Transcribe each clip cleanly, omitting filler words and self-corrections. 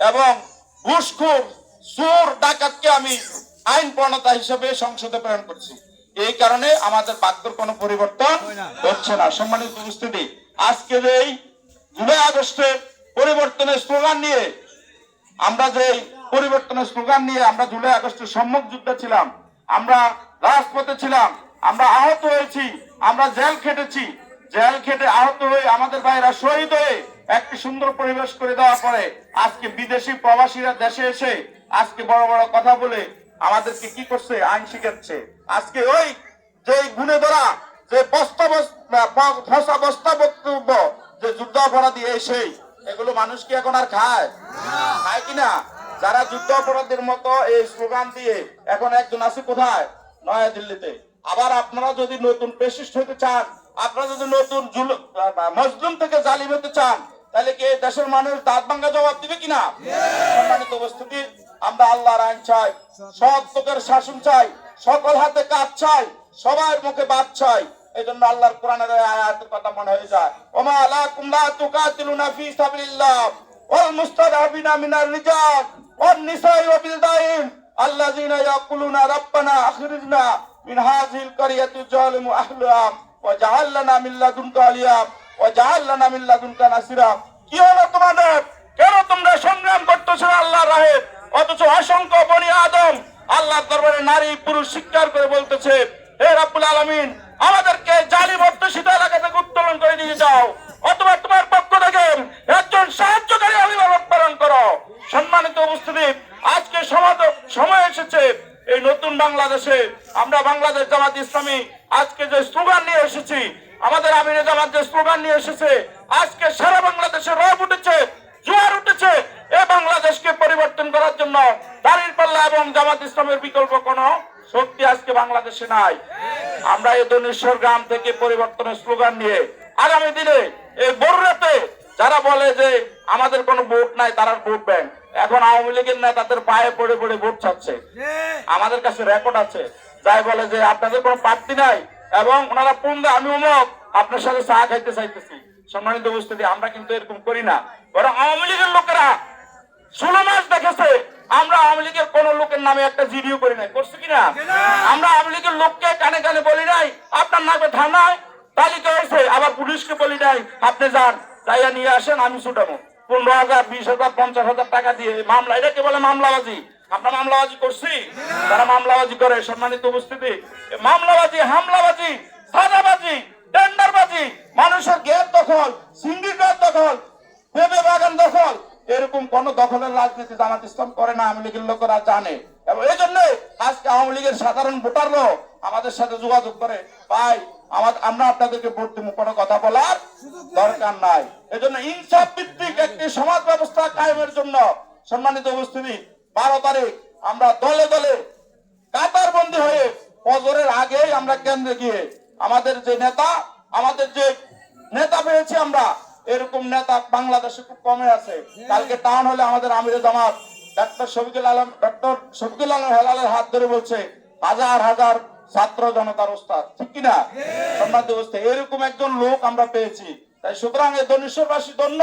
এবং ঘুষখোর চোর ডাকাতকে আমি আইন প্রণেতা হিসেবে সংসদে প্রেরণ করছি। এই কারণে আমাদের বাক্যর কোনো পরিবর্তন হচ্ছে না। সম্মানিত উপস্থিতি, আজকে এই জুলাই আগস্টের পরিবর্তনের স্লোগান নিয়ে আমরা জুলাই আগস্টের সম্মুখ যুদ্ধে ছিলাম, আমরা রাজপথে ছিলাম, আমরা আহত হয়েছি, আমরা জেল খেটেছি, জেল খেটে আহত হয়ে আমাদের ভাইরা শহীদ হয়ে একটি সুন্দর পরিবেশ করে দেওয়ার পরে আজকে বিদেশি প্রবাসীরা দেশে এসে আজকে বড় বড় কথা বলে আমাদেরকে কি করছে, আইন শিখাচ্ছে। আজকে ওই যে গুণে ধরা যে বস্তা বক্তব্য যে যুদ্ধাপরাধী সেই এগুলো মানুষ কি এখন আর খায় কিনা? যারা যুদ্ধ অপরাধীর মতো এই স্লোগান দিয়ে এখন একজন আছে কোথায়, নয়াদিল্লিতে। আবার আপনারা যদি নতুন পেশিস্ট হতে চান, আপনারা যদি নতুন মজলুম থেকে জালিম হতে চান, তাহলে কি দেশের মানুষ দাঁত ভাঙ্গা জবাব দিবে কিনা? সম্মানিত উপস্থিতি, আমরা আল্লাহর আইন চাই, সৎ লোকের শাসন চাই, সকল হাতে কাজ চাই, সবার মুখে বাদ চাই। এই জন্য আল্লাহর কোরআনের আয়াতের কথা মনে হয়ে যায়, ওমা আলাকুম লা তুকাতিলুনা ফি সাবিলিল্লাহ ওয়াল মুস্তাদআফিনা মিনার রিজাল ওয়ান নিসাই ওয়া বিলদাইন আল্লাযিনা ইয়াকুলুনা রাব্বানা আখরিজনা মিন হাযিহিল কারিয়াতি যালিমু আহলুহা ওয়া জাআল লানা মিন লাদুনকা আলিয়া ওয়া জাআল লানা মিন লাদুনকা নাসিরা। কি হলো তোমাদের? কেন তোমরা সংগ্রাম করতেছো আল্লাহর রাহে, অথচ অসংখ্য বনি আদম আল্লাহর দরবারে নারী পুরুষ স্বীকার করে বলতেছে, হে রাব্বুল আলামিন, আমাদেরকে জালিম অধ্যুষিত এলাকা থেকে উত্তোলন করে নিয়ে যাও, অথবা তোমার পক্ষ থেকে একজন সাহায্যকারী অভিভাবক প্রেরণ করো। সম্মানিত উপস্থিতি, আজকে সময় এসেছে এই নতুন বাংলাদেশে আমরা বাংলাদেশ জামাত ইসলামী আজকে যে স্লোগান নিয়ে এসেছি, আমাদের আমিরে জামাত যে স্লোগান নিয়ে এসেছে, আজকে সারা বাংলাদেশে রব উঠেছে, জোয়ার উঠেছে। এই বাংলাদেশকে পরিবর্তন করার জন্য দাঁড়িপাল্লা এবং জামাত ইসলামের বিকল্প কোনো শক্তি আজকে বাংলাদেশে নাই। আমরা এই দনেশ্বর গ্রাম থেকে পরিবর্তনের স্লোগান নিয়ে আগামী দিনে এই বড়রাতে যারা বলে যে আমাদের কোনো ভোট নাই, তারা ভোট ব্যাংক, এখন আওয়ামী লীগের নেতাদের পায়ে পড়ে পড়ে ভোট চাচ্ছে। আমাদের কাছে রেকর্ড আছে, যাই বলে যে আপনাদের কোনো প্রার্থী নাই এবং ওনারা পুনরা আমি অমুক আপনার সাথে চা খাইতে চাইতেছি। সম্মানিত উপস্থিতি, আমরা কিন্তু এরকম করি না। বরং আওয়ামী লীগের লোকেরা 16 মাস দেখেছে আমরা আওয়ামী লীগের কোন লোকের নামে একটা জিডিও করি নাই, করছি কিনা? আমরা আওয়ামী লীগের লোককে কানে কানে বলি নাই আপনার নামে থানায় তালিকা হয়েছে, আবার পুলিশকে বলি নাই আপনি যান যাইয়া নিয়ে আসেন, আমি ছুটাবো 15,000 20,000 50,000 টাকা দিয়ে মামলা। এটাকে বলে মামলাবাজি। আমরা মামলাবাজি করছি, তারা মামলাবাজি করে। সম্মানিত উপস্থিতি, মামলাবাজি, হামলাবাজি, সাদাবাজি, টেন্ডারবাজি, মানুষের গেট দখল, সিন্ডিকেট দখল, পেঁপে বাগান দখল, এরকম কোন দখলের রাজনীতি জামাত ইসলাম করে না, আওয়ামী লীগের লোকেরা জানে। এবং এই জন্য আজকে আওয়ামী লীগের সাধারণ ভোটাররাও আমাদের সাথে যোগাযোগ করে, ভাই আমরা আপনাদেরকে ভোট দিব, কোনো কথা বলার দরকার নাই। এই জন্য ইনসাফ ভিত্তিক একটি সমাজ ব্যবস্থা কায়েমের জন্য সম্মানিত উপস্থিতি 12 তারিখ আমরা দলে দলে কাতারবন্দি হয়ে ফজরের আগেই আমরা কেন্দ্রে গিয়ে আমাদের যে নেতা পেয়েছি, আমরা এরকম নেতা বাংলাদেশে খুব কমে আছে। কালকে টাউন হলে আমাদের আমিরে জামাত ডক্টর শফিকুল আলম হেলালের হাত ধরে বলছে হাজার হাজার ছাত্র জনতার ওস্তাদ, ঠিক কিনা? সম্মানিত অবস্থা এরকম একজন লোক আমরা পেয়েছি। তাই সুতরাং এই দনেশ্বরবাসী ধন্য,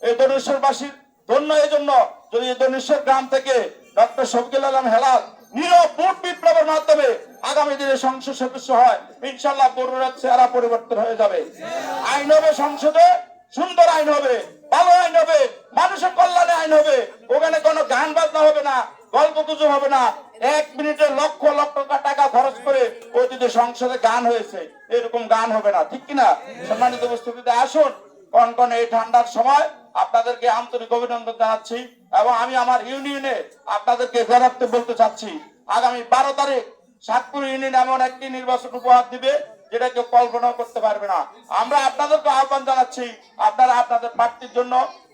এই দনেশ্বরবাসীর ধন্য এই জন্য যদি এই দনেশ্বর গ্রাম থেকে ডক্টর শফিকুল আলম হেলাল নীরব ভোট বিপ্লবের মাধ্যমে আগামী দিনে সংসদ সদস্য হয়, ইনশাল্লাহ বড়ুরার চেহারা পরিবর্তন হয়ে যাবে। আইন হবে সংসদে, সুন্দর আইন হবে, ভালো আইন হবে, মানুষের কল্যাণে আইন হবে। ওখানে কোনো গান বাজনা হবে না, গল্প গুজব হবে না। 1 মিনিটে লক্ষ লক্ষ টাকা খরচ করে অতীতে সংসদে গান হয়েছে, এরকম গান হবে না, ঠিক কিনা? সম্মানিত উপস্থিতিতে আসুন, কনকন এই ঠান্ডার সময় আপনাদেরকে আন্তরিক অভিনন্দন জানাচ্ছি এবং আমি আমার ইউনিয়নে আপনাদেরকে জানাতে বলতে চাচ্ছি, আগামী 12 তারিখ সাতপুর ইউনিয়ন এমন একটি নির্বাচন উপহার দিবে যেটা কেউ কল্পনা করতে পারবে না। আমরা আপনাদেরকে আহ্বান জানাচ্ছি, আপনারা আপনাদের প্রার্থীর জন্য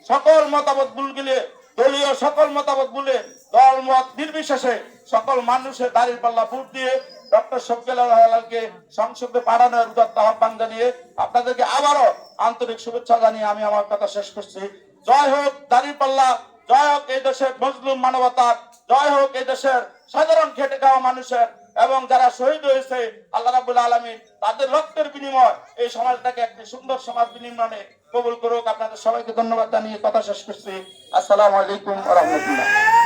সকল মতামত ভুলে, দলীয় সকল মতামত ভুলে, দল মত নির্বিশেষে সকল মানুষের দাঁড়িপাল্লা ভোট দিয়ে ডক্টর শফিকুল আলমকে সংসদে পাঠানোর উদাত্ত আহ্বান জানিয়ে আপনাদেরকে আবারও আন্তরিক শুভেচ্ছা জানিয়ে আমি আমার কথা শেষ করছি। জয় হোক দাঁড়িপাল্লা, জয় হোক এই দেশের মজলুম মানবতার, জয় হোক এই দেশের সাধারণ খেটে খাওয়া মানুষের, এবং যারা শহীদ হয়েছে আল্লাহ রাব্বুল আলামিন তাদের রক্তের বিনিময় এই সমাজটাকে একটি সুন্দর সমাজ বিনির্মাণে কবুল করুক। আপনাদের সবাইকে ধন্যবাদ জানিয়ে কথা শেষ করছি। আসসালামু আলাইকুম ওয়া রাহমাতুল্লাহ।